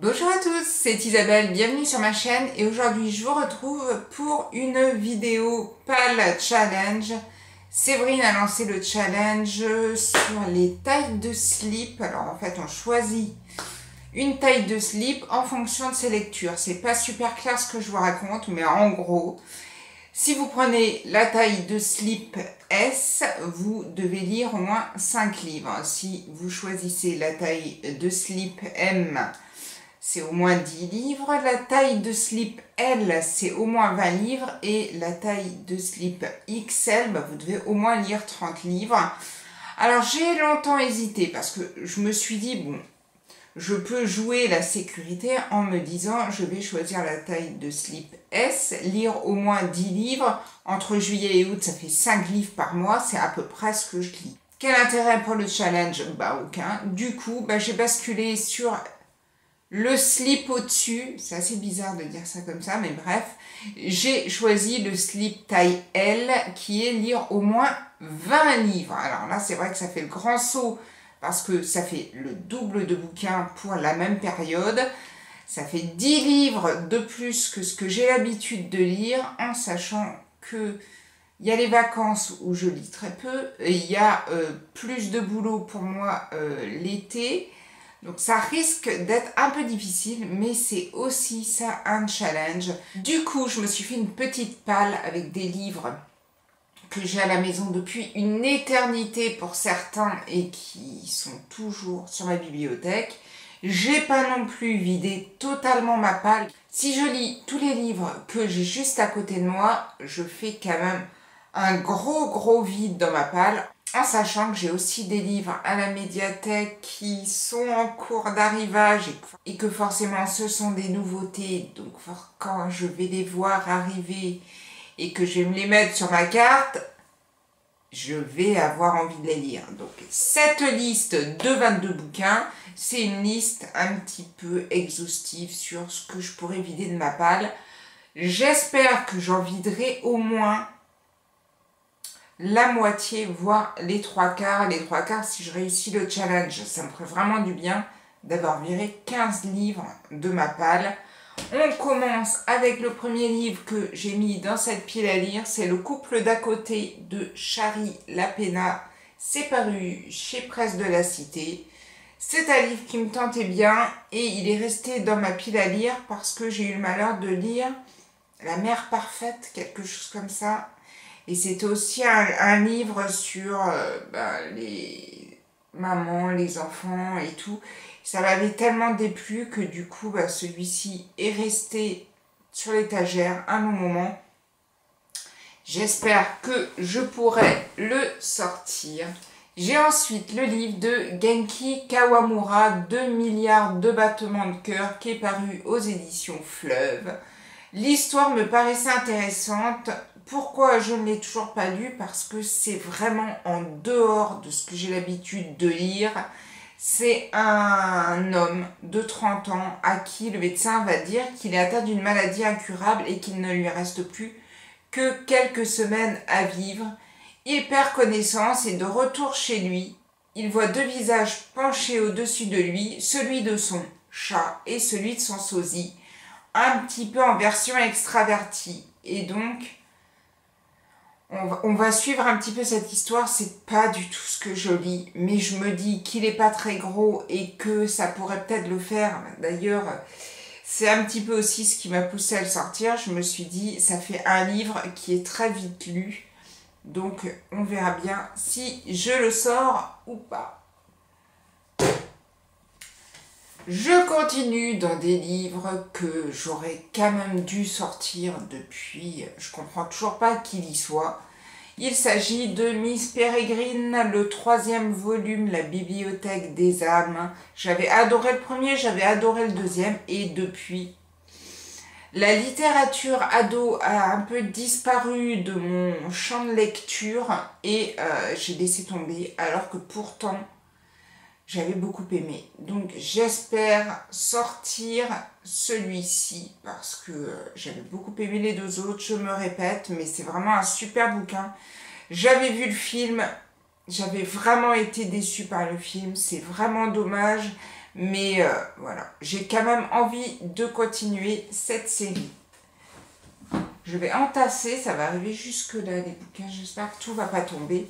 Bonjour à tous, c'est Isabelle, bienvenue sur ma chaîne et aujourd'hui je vous retrouve pour une vidéo PAL Challenge. Séverine a lancé le challenge sur les tailles de slip. Alors en fait on choisit une taille de slip en fonction de ses lectures. C'est pas super clair ce que je vous raconte, mais en gros, si vous prenez la taille de slip S, vous devez lire au moins 5 livres. Si vous choisissez la taille de slip M, c'est au moins 10 livres. La taille de slip L, c'est au moins 20 livres. Et la taille de slip XL, vous devez au moins lire 30 livres. Alors, j'ai longtemps hésité parce que je me suis dit, bon, je peux jouer la sécurité en me disant, je vais choisir la taille de slip S, lire au moins 10 livres. Entre juillet et août, ça fait 5 livres par mois. C'est à peu près ce que je lis. Quel intérêt pour le challenge? Aucun. Du coup, j'ai basculé sur le slip au-dessus. C'est assez bizarre de dire ça comme ça, mais bref. J'ai choisi le slip taille L qui est lire au moins 20 livres. Alors là, c'est vrai que ça fait le grand saut parce que ça fait le double de bouquins pour la même période. Ça fait 10 livres de plus que ce que j'ai l'habitude de lire, en sachant que il y a les vacances où je lis très peu, il y a plus de boulot pour moi l'été. Donc ça risque d'être un peu difficile, mais c'est aussi ça un challenge. Du coup, je me suis fait une petite palle avec des livres que j'ai à la maison depuis une éternité pour certains et qui sont toujours sur ma bibliothèque. J'ai pas non plus vidé totalement ma palle. Si je lis tous les livres que j'ai juste à côté de moi, je fais quand même un gros vide dans ma palle. En sachant que j'ai aussi des livres à la médiathèque qui sont en cours d'arrivage et que forcément ce sont des nouveautés. Donc quand je vais les voir arriver et que je vais me les mettre sur ma carte, je vais avoir envie de les lire. Donc cette liste de 22 bouquins, c'est une liste un petit peu exhaustive sur ce que je pourrais vider de ma palle. J'espère que j'en viderai au moins la moitié, voire les 3/4. Les 3/4, si je réussis le challenge, ça me ferait vraiment du bien d'avoir viré 15 livres de ma palle. On commence avec le premier livre que j'ai mis dans cette pile à lire. C'est Le couple d'à côté de Shari Lapena. C'est paru chez Presse de la Cité. C'est un livre qui me tentait bien et il est resté dans ma pile à lire parce que j'ai eu le malheur de lire La mère parfaite, quelque chose comme ça. Et c'était aussi un livre sur les mamans, les enfants et tout. Ça m'avait tellement déplu que du coup, celui-ci est resté sur l'étagère un long moment. J'espère que je pourrai le sortir. J'ai ensuite le livre de Genki Kawamura, 2 milliards de battements de cœur, qui est paru aux éditions Fleuve. L'histoire me paraissait intéressante. Pourquoi je ne l'ai toujours pas lu? Parce que c'est vraiment en dehors de ce que j'ai l'habitude de lire. C'est un homme de 30 ans à qui le médecin va dire qu'il est atteint d'une maladie incurable et qu'il ne lui reste plus que quelques semaines à vivre. Il perd connaissance et de retour chez lui, il voit 2 visages penchés au-dessus de lui, celui de son chat et celui de son sosie, un petit peu en version extravertie. Et donc, on va suivre un petit peu cette histoire. C'est pas du tout ce que je lis, mais je me dis qu'il est pas très gros et que ça pourrait peut-être le faire. D'ailleurs, c'est un petit peu aussi ce qui m'a poussé à le sortir. Je me suis dit, ça fait un livre qui est très vite lu, donc on verra bien si je le sors ou pas. Je continue dans des livres que j'aurais quand même dû sortir depuis, je comprends toujours pas qu'il y soit. Il s'agit de Miss Peregrine, le 3e volume, La bibliothèque des âmes. J'avais adoré le premier, j'avais adoré le deuxième et depuis, la littérature ado a un peu disparu de mon champ de lecture et j'ai laissé tomber alors que pourtant, j'avais beaucoup aimé. Donc j'espère sortir celui-ci parce que j'avais beaucoup aimé les 2 autres. Je me répète, mais c'est vraiment un super bouquin. J'avais vu le film, j'avais vraiment été déçue par le film. C'est vraiment dommage Mais voilà, j'ai quand même envie de continuer cette série. Je vais entasser, ça va arriver jusque là les bouquins, j'espère que tout va pas tomber.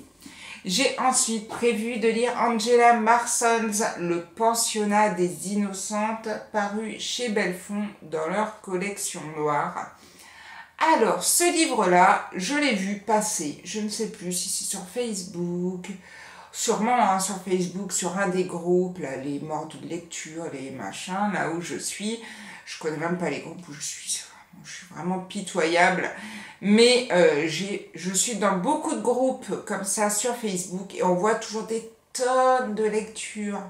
J'ai ensuite prévu de lire Angela Marson's Le pensionnat des innocentes, paru chez Belfond dans leur collection noire. Alors, ce livre-là, je l'ai vu passer, je ne sais plus si c'est sur Facebook, sûrement hein, sur Facebook, sur un des groupes, là, les mordus de lecture, les machins, là où je suis. Je connais même pas les groupes où je suis vraiment pitoyable. Mais je suis dans beaucoup de groupes comme ça sur Facebook et on voit toujours des tonnes de lectures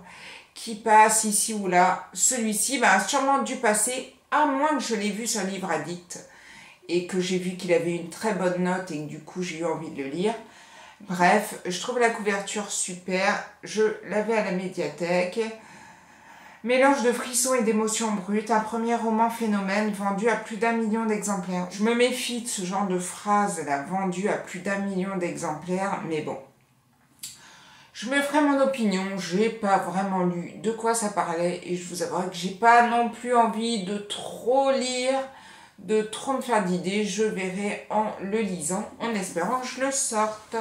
qui passent ici ou là. Celui-ci a sûrement dû passer, à moins que je l'ai vu sur Livre Addict et que j'ai vu qu'il avait une très bonne note et que du coup j'ai eu envie de le lire. Bref, je trouve la couverture super, je l'avais à la médiathèque. Mélange de frissons et d'émotions brutes, un premier roman phénomène vendu à plus d'1 million d'exemplaires. Je me méfie de ce genre de phrase, là, vendu à plus d'1 million d'exemplaires, mais bon. Je me ferai mon opinion, j'ai pas vraiment lu de quoi ça parlait et je vous avouerai que j'ai pas non plus envie de trop lire, de trop me faire d'idées, je verrai en le lisant, en espérant que je le sorte.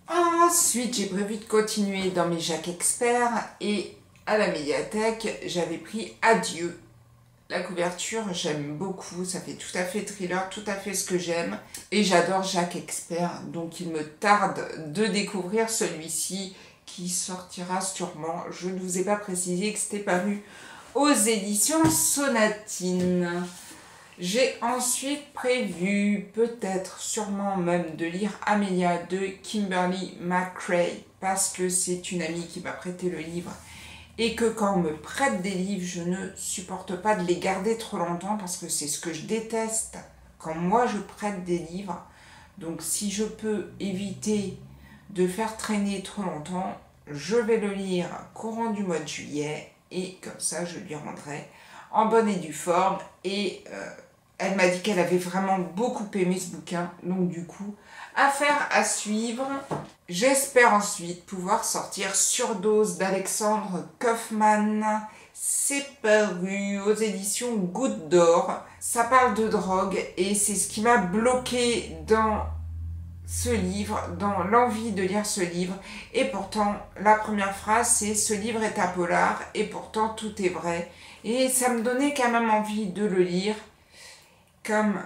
Ensuite, j'ai prévu de continuer dans mes Jacques Experts et à la médiathèque, j'avais pris Adieu. La couverture, j'aime beaucoup, ça fait tout à fait thriller, tout à fait ce que j'aime. Et j'adore Jacques Expert, donc il me tarde de découvrir celui-ci qui sortira sûrement. Je ne vous ai pas précisé que c'était paru aux éditions Sonatine. J'ai ensuite prévu, peut-être, sûrement même, de lire Amelia de Kimberly McCrae, parce que c'est une amie qui m'a prêté le livre et que quand on me prête des livres, je ne supporte pas de les garder trop longtemps parce que c'est ce que je déteste quand moi je prête des livres. Donc si je peux éviter de faire traîner trop longtemps, je vais le lire courant du mois de juillet et comme ça je lui rendrai en bonne et due forme. Et elle m'a dit qu'elle avait vraiment beaucoup aimé ce bouquin, donc du coup, affaire à suivre. J'espère ensuite pouvoir sortir Surdose d'Alexandre Kaufman. C'est paru aux éditions Goutte d'Or. Ça parle de drogue et c'est ce qui m'a bloqué dans ce livre, dans l'envie de lire ce livre. Et pourtant, la première phrase, c'est « Ce livre est un polar et pourtant tout est vrai ». Et ça me donnait quand même envie de le lire. Comme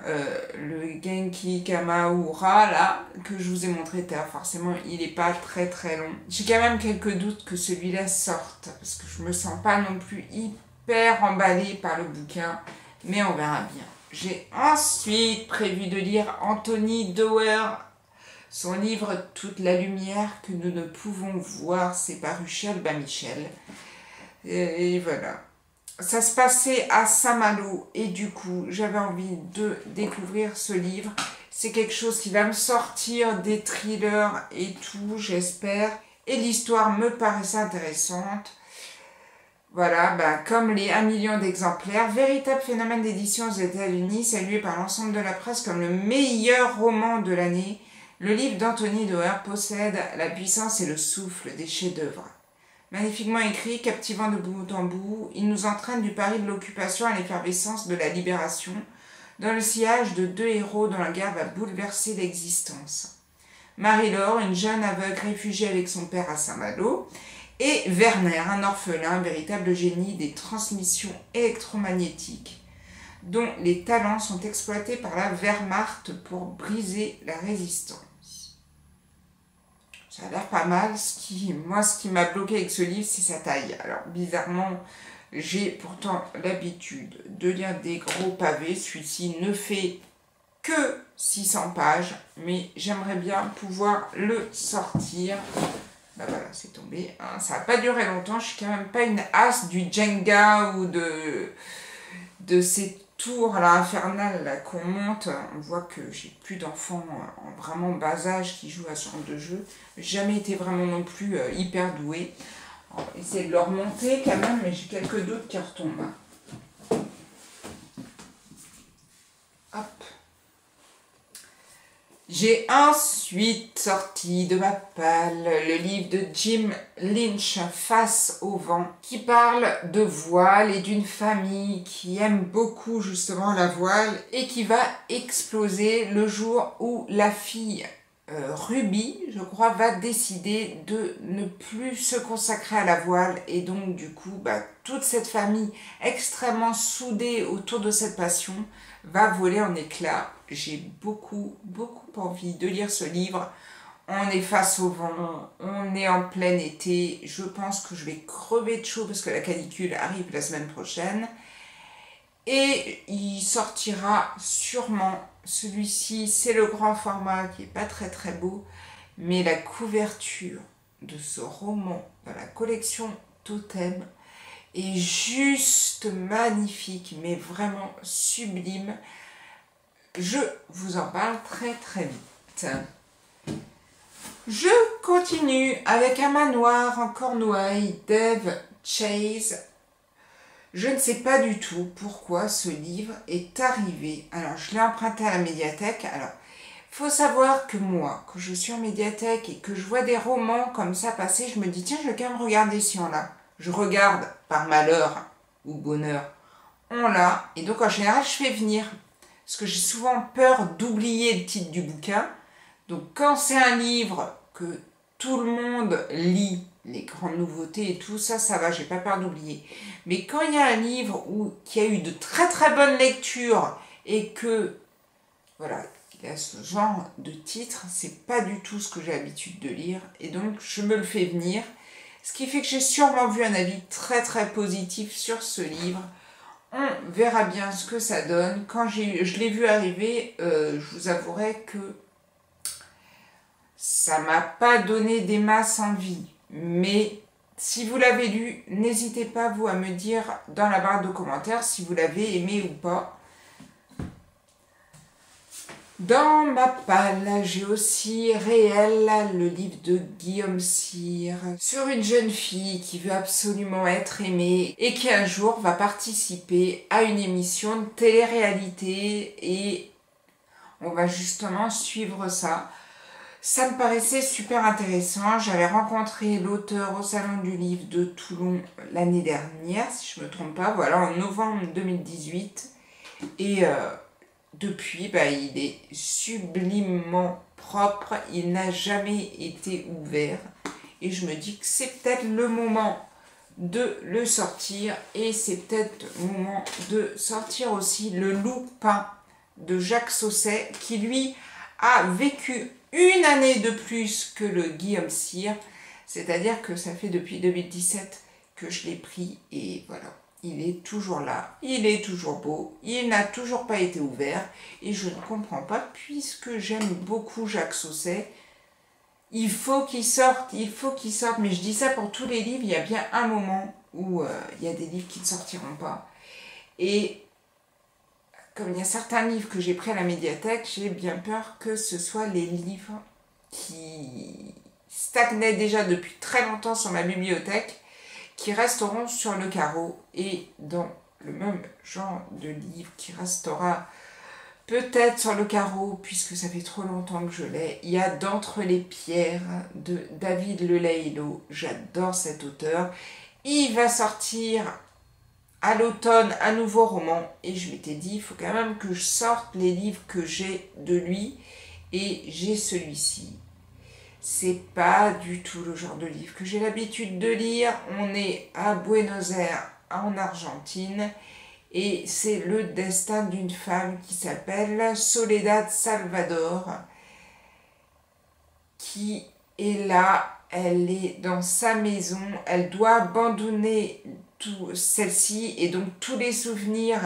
le Genki Kamaura là que je vous ai montré forcément il n'est pas très très long. J'ai quand même quelques doutes que celui-là sorte parce que je me sens pas non plus hyper emballée par le bouquin, mais on verra bien. J'ai ensuite prévu de lire Anthony Doerr, son livre Toute la lumière que nous ne pouvons voir, c'est paru chez Albin Michel. Et voilà. Ça se passait à Saint-Malo et du coup j'avais envie de découvrir ce livre. C'est quelque chose qui va me sortir des thrillers et tout, j'espère. Et l'histoire me paraissait intéressante. Voilà, comme les 1 million d'exemplaires, véritable phénomène d'édition aux États-Unis, salué par l'ensemble de la presse comme le meilleur roman de l'année. Le livre d'Anthony Doerr possède la puissance et le souffle des chefs-d'œuvre. Magnifiquement écrit, captivant de bout en bout, il nous entraîne du Paris de l'occupation à l'effervescence de la libération, dans le sillage de 2 héros dont la guerre va bouleverser l'existence. Marie-Laure, une jeune aveugle réfugiée avec son père à Saint-Malo, et Werner, un orphelin, véritable génie des transmissions électromagnétiques, dont les talents sont exploités par la Wehrmacht pour briser la résistance. Ça a l'air pas mal. Moi, ce qui m'a bloqué avec ce livre, c'est sa taille. Alors, bizarrement, j'ai pourtant l'habitude de lire des gros pavés. Celui-ci ne fait que 600 pages, mais j'aimerais bien pouvoir le sortir. Ben voilà, c'est tombé. Hein. Ça n'a pas duré longtemps. Je suis quand même pas une as du Jenga ou de ces tours là, infernales là, qu'on monte. On voit que j'ai plus d'enfants en vraiment bas âge qui jouent à ce genre de jeu. Jamais été vraiment non plus hyper douée. On va essayer de le remonter quand même, mais j'ai quelques doutes qui retombent. Hop. J'ai ensuite sorti de ma palle le livre de Jim Lynch, Face au vent, qui parle de voile et d'une famille qui aime beaucoup justement la voile et qui va exploser le jour où la fille Ruby, je crois, va décider de ne plus se consacrer à la voile et donc du coup, toute cette famille extrêmement soudée autour de cette passion va voler en éclats. J'ai beaucoup envie de lire ce livre. On est face au vent, on est en plein été. Je pense que je vais crever de chaud parce que la canicule arrive la semaine prochaine. Et il sortira sûrement. Celui-ci, c'est le grand format qui n'est pas très beau. Mais la couverture de ce roman dans la collection Totem est juste magnifique, mais vraiment sublime. Je vous en parle très vite. Je continue avec Un manoir en Cornouailles d'Eve Chase. Je ne sais pas du tout pourquoi ce livre est arrivé. Alors, je l'ai emprunté à la médiathèque. Alors, il faut savoir que moi, quand je suis en médiathèque et que je vois des romans comme ça passer, je me dis, tiens, je vais quand même regarder si on l'a. Je regarde par malheur ou bonheur, on l'a. Et donc, en général, je fais venir. Parce que j'ai souvent peur d'oublier le titre du bouquin. Donc quand c'est un livre que tout le monde lit, les grandes nouveautés et tout ça, ça va, j'ai pas peur d'oublier. Mais quand il y a un livre qui a eu de très bonnes lectures et que, voilà, il a ce genre de titre, c'est pas du tout ce que j'ai l'habitude de lire. Et donc je me le fais venir. Ce qui fait que j'ai sûrement vu un avis très positif sur ce livre. On verra bien ce que ça donne. Quand je l'ai vu arriver, je vous avouerai que ça m'a pas donné des masses envie. Mais si vous l'avez lu, n'hésitez pas vous à me dire dans la barre de commentaires si vous l'avez aimé ou pas. Dans ma palle, j'ai aussi Réel, le livre de Guillaume Cyr, sur une jeune fille qui veut absolument être aimée et qui un jour va participer à une émission de télé-réalité et on va justement suivre ça. Ça me paraissait super intéressant. J'avais rencontré l'auteur au Salon du Livre de Toulon l'année dernière, si je ne me trompe pas, voilà, en novembre 2018. Et depuis, il est sublimement propre, il n'a jamais été ouvert. Et je me dis que c'est peut-être le moment de le sortir. Et c'est peut-être le moment de sortir aussi Le Loup peint de Jacques Sausset, qui lui a vécu une année de plus que le Guillaume Cyr. C'est-à-dire que ça fait depuis 2017 que je l'ai pris et voilà. Il est toujours là, il est toujours beau, il n'a toujours pas été ouvert et je ne comprends pas puisque j'aime beaucoup Jacques Sausset. Il faut qu'il sorte, mais je dis ça pour tous les livres, il y a bien un moment où il y a des livres qui ne sortiront pas. Et comme il y a certains livres que j'ai pris à la médiathèque, j'ai bien peur que ce soit les livres qui stagnaient déjà depuis très longtemps sur ma bibliothèque, qui resteront sur le carreau et dans le même genre de livre qui restera peut-être sur le carreau puisque ça fait trop longtemps que je l'ai. Il y a D'entre les pierres de David Leleilo. J'adore cet auteur. Il va sortir à l'automne un nouveau roman et je m'étais dit il faut quand même que je sorte les livres que j'ai de lui et j'ai celui-ci. C'est pas du tout le genre de livre que j'ai l'habitude de lire. On est à Buenos Aires, en Argentine, et c'est le destin d'une femme qui s'appelle Soledad Salvador, qui est là, elle est dans sa maison, elle doit abandonner celle-ci, et donc tous les souvenirs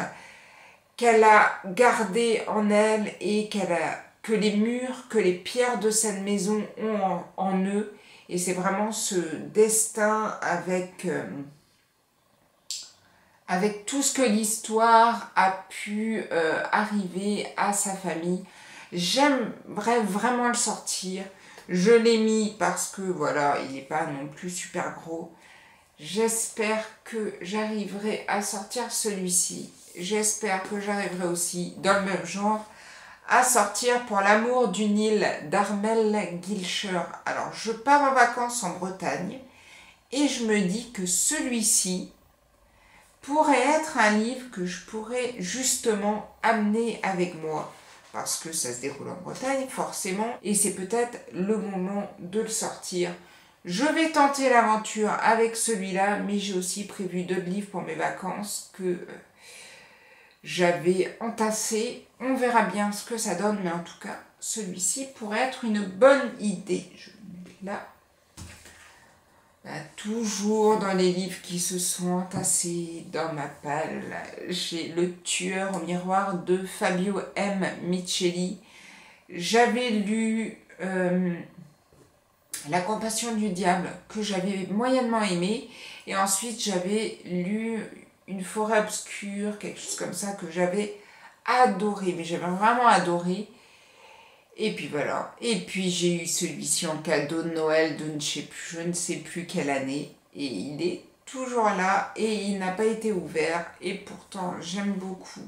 qu'elle a gardés en elle et que les murs, que les pierres de cette maison ont en eux. Et c'est vraiment ce destin avec tout ce que l'histoire a pu arriver à sa famille. J'aimerais vraiment le sortir. Je l'ai mis parce que voilà, il n'est pas non plus super gros. J'espère que j'arriverai à sortir celui-ci. J'espère que j'arriverai aussi dans le même genre à sortir pour l'amour d'une île d'Armel Gilcher. Alors, je pars en vacances en Bretagne et je me dis que celui-ci pourrait être un livre que je pourrais justement amener avec moi. Parce que ça se déroule en Bretagne, forcément, et c'est peut-être le moment de le sortir. Je vais tenter l'aventure avec celui-là, mais j'ai aussi prévu d'autres livres pour mes vacances que j'avais entassés. On verra bien ce que ça donne, mais en tout cas, celui-ci pourrait être une bonne idée. Je le mets là. Toujours dans les livres qui se sont entassés dans ma palle, j'ai Le Tueur au miroir de Fabio M. Micheli. J'avais lu La Compassion du diable, que j'avais moyennement aimé, et ensuite j'avais lu Une forêt obscure, quelque chose comme ça, que j'avais adoré, mais j'avais vraiment adoré. Et puis voilà. Et puis j'ai eu celui-ci en cadeau de Noël de je ne sais plus quelle année. Et il est toujours là et il n'a pas été ouvert. Et pourtant j'aime beaucoup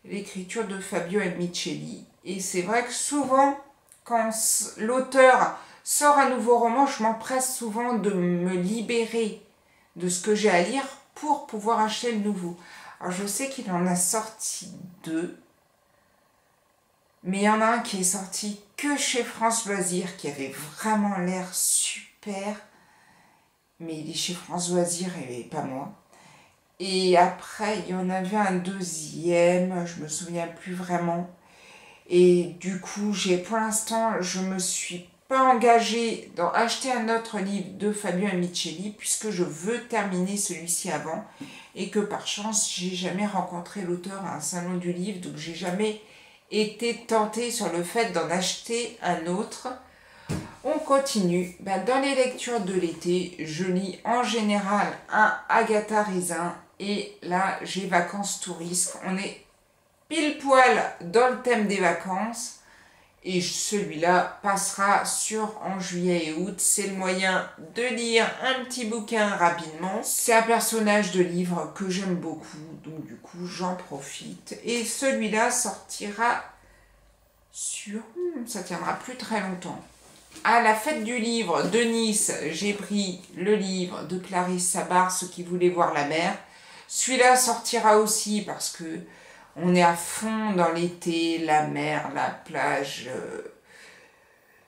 l'écriture de Fabio M. Micheli. Et c'est vrai que souvent, quand l'auteur sort un nouveau roman, je m'empresse souvent de me libérer de ce que j'ai à lire pour pouvoir acheter le nouveau. Alors je sais qu'il en a sorti 2. Mais il y en a un qui est sorti que chez France Loisirs, qui avait vraiment l'air super. Mais il est chez France Loisirs et pas moi. Et après, il y en avait un deuxième, je me souviens plus vraiment. Et du coup, pour l'instant, je me suis pas engagée dans acheter un autre livre de Fabio Micheli, puisque je veux terminer celui-ci avant. Et que par chance, j'ai jamais rencontré l'auteur à un salon du livre, donc j'ai jamais été tentée sur le fait d'en acheter un autre. On continue. Dans les lectures de l'été, je lis en général un Agatha Raisin et là j'ai Vacances touristes. On est pile poil dans le thème des vacances et celui-là passera en juillet et août. C'est le moyen de lire un petit bouquin rapidement. C'est un personnage de livre que j'aime beaucoup, donc du coup j'en profite. Et celui-là sortira ça tiendra plus très longtemps. À la fête du livre de Nice, j'ai pris le livre de Clarisse Sabar, Ceux qui voulaient voir la mer. Celui-là sortira aussi parce que on est à fond dans l'été, la mer, la plage.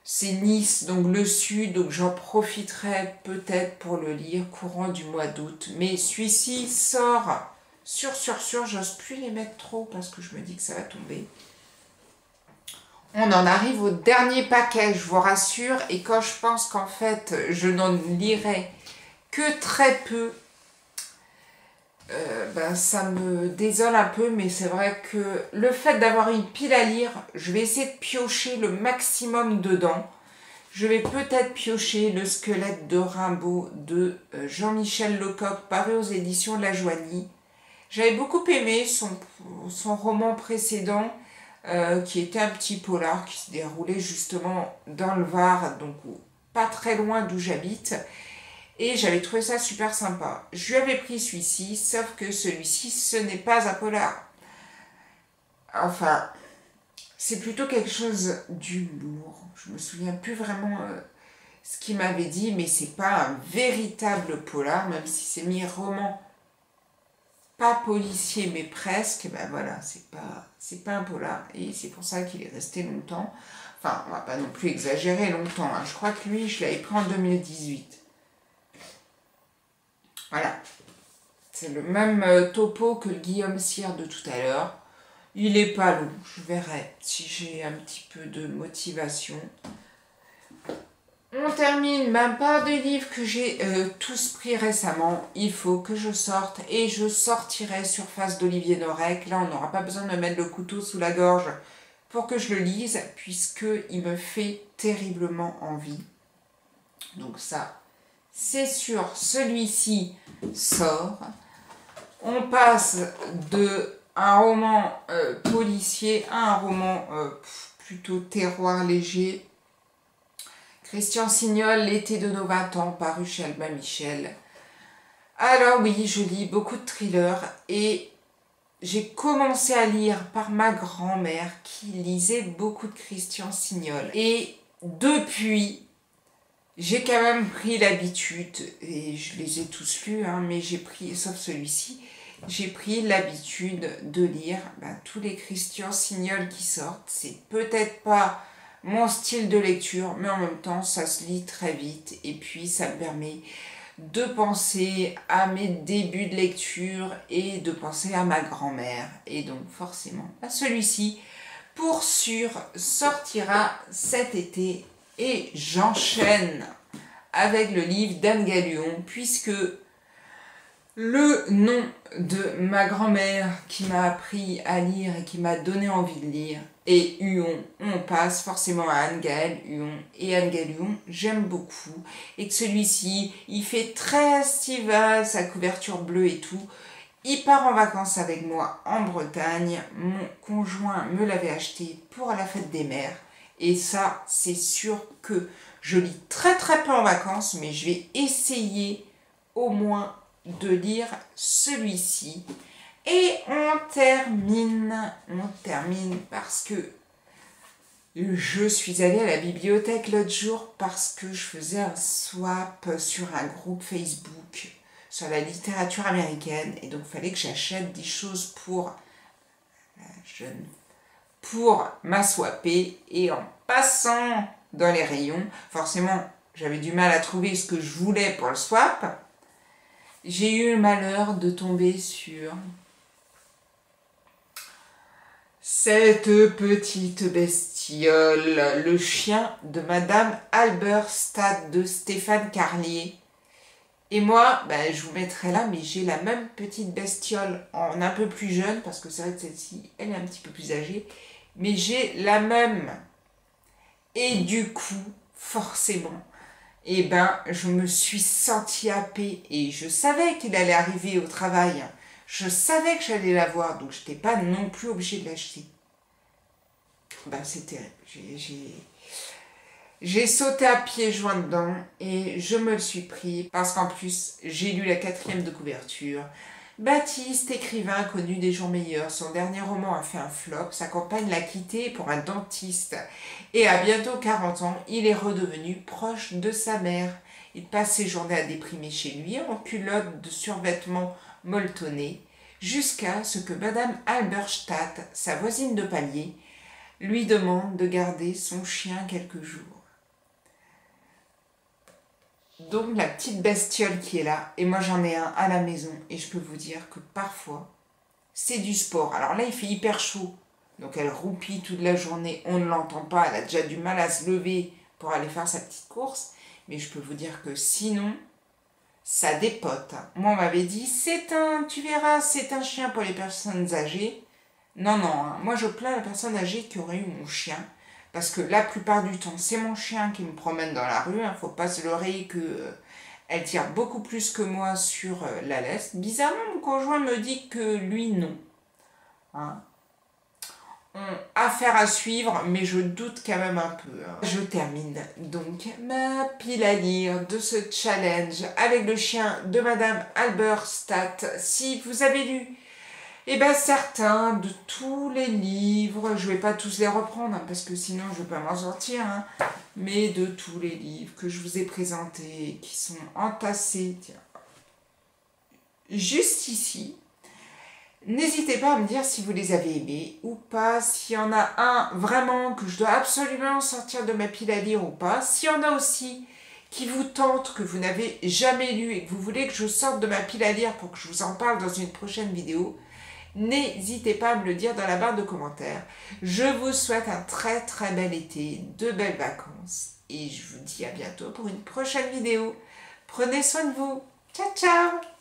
C'est Nice, donc le sud, donc j'en profiterai peut-être pour le lire courant du mois d'août. Mais celui-ci sort sûr, j'ose plus les mettre trop parce que je me dis que ça va tomber. On en arrive au dernier paquet, je vous rassure, et quand je pense qu'en fait, je n'en lirai que très peu, ça me désole un peu, mais c'est vrai que le fait d'avoir une pile à lire, je vais essayer de piocher le maximum dedans. Je vais peut-être piocher Le squelette de Rimbaud de Jean-Michel Lecoq, paru aux éditions de La Joigny. J'avais beaucoup aimé son roman précédent, qui était un petit polar qui se déroulait justement dans le Var, donc pas très loin d'où j'habite. Et j'avais trouvé ça super sympa. Je lui avais pris celui-ci, sauf que celui-ci, ce n'est pas un polar. Enfin, c'est plutôt quelque chose d'humour. Je me souviens plus vraiment ce qu'il m'avait dit, mais c'est pas un véritable polar, même si c'est mis roman, pas policier, mais presque. Voilà, c'est pas un polar. Et c'est pour ça qu'il est resté longtemps. Enfin, on va pas non plus exagérer longtemps. Je crois que lui, je l'avais pris en 2018. Voilà. C'est le même topo que le Guillaume Cyr de tout à l'heure. Il est pas long. Je verrai si j'ai un petit peu de motivation. On termine par des livres que j'ai tous pris récemment. Il faut que je sorte et je sortirai Surface d'Olivier Norek. Là, on n'aura pas besoin de me mettre le couteau sous la gorge pour que je le lise, puisqu'il me fait terriblement envie. Donc ça, c'est sûr, celui-ci sort. On passe de un roman policier à un roman plutôt terroir léger. Christian Signol, L'été de nos 20 ans, paru chez Albin Michel. Alors oui, je lis beaucoup de thrillers et j'ai commencé à lire par ma grand-mère qui lisait beaucoup de Christian Signol. Et depuis, j'ai quand même pris l'habitude, et je les ai tous lus, hein, mais j'ai pris, sauf celui-ci, j'ai pris l'habitude de lire tous les Christian Signol qui sortent. C'est peut-être pas mon style de lecture, mais en même temps, ça se lit très vite, et puis ça me permet de penser à mes débuts de lecture et de penser à ma grand-mère. Et donc forcément, celui-ci, pour sûr, sortira cet été. Et j'enchaîne avec le livre d'Anne Galion, puisque le nom de ma grand-mère qui m'a appris à lire et qui m'a donné envie de lire est Huon. On passe forcément à Anne-Gaëlle Huon. Et Anne-Gaëlle Huon, j'aime beaucoup. Et que celui-ci, il fait très estival, sa couverture bleue et tout. Il part en vacances avec moi en Bretagne. Mon conjoint me l'avait acheté pour la fête des mères. Et ça, c'est sûr que je lis très très peu en vacances, mais je vais essayer au moins de lire celui-ci. Et on termine parce que je suis allée à la bibliothèque l'autre jour parce que je faisais un swap sur un groupe Facebook sur la littérature américaine et donc il fallait que j'achète des choses pour m'asswapper, et en passant dans les rayons, forcément j'avais du mal à trouver ce que je voulais pour le swap. J'ai eu le malheur de tomber sur cette petite bestiole, le chien de Madame Halberstadt de Stéphane Carlier. Et moi, je vous mettrai là, mais j'ai la même petite bestiole en un peu plus jeune, parce que c'est vrai que celle-ci, elle est un petit peu plus âgée, mais j'ai la même. Et du coup, forcément, je me suis sentie happée et je savais qu'il allait arriver au travail. Je savais que j'allais l'avoir, donc je n'étais pas non plus obligée de l'acheter. C'est terrible. J'ai sauté à pieds joints dedans et je me le suis pris parce qu'en plus, j'ai lu la 4e de couverture. Baptiste, écrivain connu des jours meilleurs, son dernier roman a fait un flop, sa compagne l'a quitté pour un dentiste. Et à bientôt 40 ans, il est redevenu proche de sa mère. Il passe ses journées à déprimer chez lui, en culotte de survêtement molletonné, jusqu'à ce que Madame Halberstadt, sa voisine de palier, lui demande de garder son chien quelques jours. Donc la petite bestiole qui est là, et moi j'en ai un à la maison, et je peux vous dire que parfois, c'est du sport. Alors là, il fait hyper chaud, donc elle roupille toute la journée, on ne l'entend pas, elle a déjà du mal à se lever pour aller faire sa petite course, mais je peux vous dire que sinon, ça dépote. Moi, on m'avait dit, tu verras, c'est un chien pour les personnes âgées. Non, moi je plains la personne âgée qui aurait eu mon chien, parce que la plupart du temps, c'est mon chien qui me promène dans la rue, faut pas se leurrer elle tire beaucoup plus que moi sur la laisse. Bizarrement, mon conjoint me dit que lui, non. Affaire à suivre, mais je doute quand même un peu. Je termine donc ma pile à lire de ce challenge avec le chien de Madame Halberstadt. Si vous avez lu certains de tous les livres, je vais pas tous les reprendre parce que sinon je vais pas m'en sortir, mais de tous les livres que je vous ai présentés, qui sont entassés, juste ici, n'hésitez pas à me dire si vous les avez aimés ou pas, s'il y en a un vraiment que je dois absolument sortir de ma pile à lire ou pas, s'il y en a aussi qui vous tente, que vous n'avez jamais lu et que vous voulez que je sorte de ma pile à lire pour que je vous en parle dans une prochaine vidéo, n'hésitez pas à me le dire dans la barre de commentaires. Je vous souhaite un très très bel été, de belles vacances et je vous dis à bientôt pour une prochaine vidéo. Prenez soin de vous. Ciao ciao!